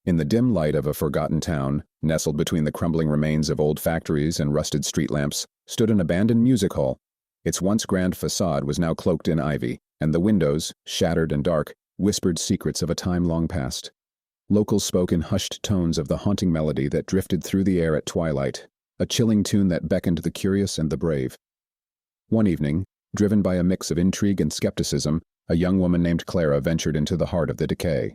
In the dim light of a forgotten town, nestled between the crumbling remains of old factories and rusted street lamps, stood an abandoned music hall. Its once grand facade was now cloaked in ivy, and the windows, shattered and dark, whispered secrets of a time long past. Locals spoke in hushed tones of the haunting melody that drifted through the air at twilight, a chilling tune that beckoned the curious and the brave. One evening, driven by a mix of intrigue and skepticism, a young woman named Clara ventured into the heart of the decay.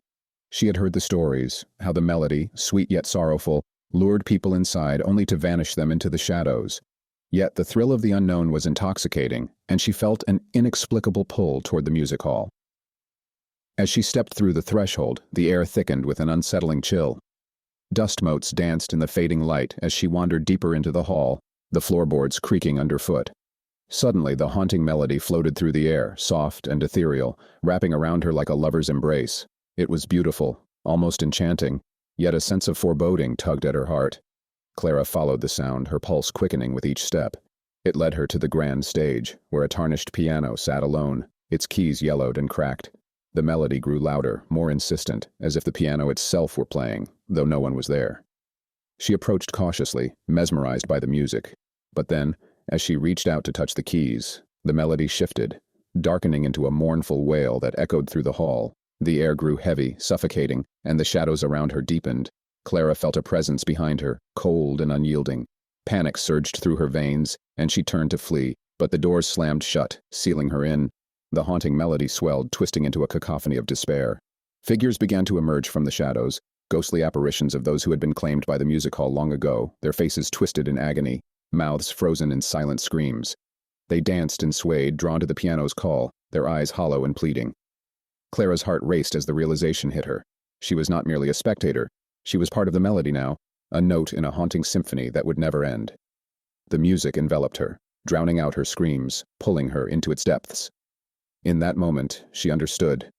She had heard the stories, how the melody, sweet yet sorrowful, lured people inside only to vanish them into the shadows. Yet the thrill of the unknown was intoxicating, and she felt an inexplicable pull toward the music hall. As she stepped through the threshold, the air thickened with an unsettling chill. Dust motes danced in the fading light as she wandered deeper into the hall, the floorboards creaking underfoot. Suddenly, the haunting melody floated through the air, soft and ethereal, wrapping around her like a lover's embrace. It was beautiful, almost enchanting, yet a sense of foreboding tugged at her heart. Clara followed the sound, her pulse quickening with each step. It led her to the grand stage, where a tarnished piano sat alone, its keys yellowed and cracked. The melody grew louder, more insistent, as if the piano itself were playing, though no one was there. She approached cautiously, mesmerized by the music. But then, as she reached out to touch the keys, the melody shifted, darkening into a mournful wail that echoed through the hall. The air grew heavy, suffocating, and the shadows around her deepened. Clara felt a presence behind her, cold and unyielding. Panic surged through her veins, and she turned to flee, but the doors slammed shut, sealing her in. The haunting melody swelled, twisting into a cacophony of despair. Figures began to emerge from the shadows, ghostly apparitions of those who had been claimed by the music hall long ago, their faces twisted in agony, mouths frozen in silent screams. They danced and swayed, drawn to the piano's call, their eyes hollow and pleading. Clara's heart raced as the realization hit her. She was not merely a spectator. She was part of the melody now, a note in a haunting symphony that would never end. The music enveloped her, drowning out her screams, pulling her into its depths. In that moment, she understood.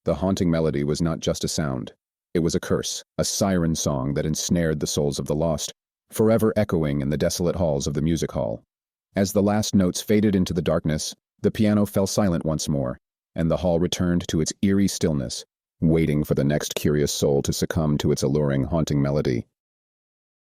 The haunting melody was not just a sound. It was a curse, a siren song that ensnared the souls of the lost, forever echoing in the desolate halls of the music hall. As the last notes faded into the darkness, the piano fell silent once more, and the hall returned to its eerie stillness, waiting for the next curious soul to succumb to its alluring, haunting melody.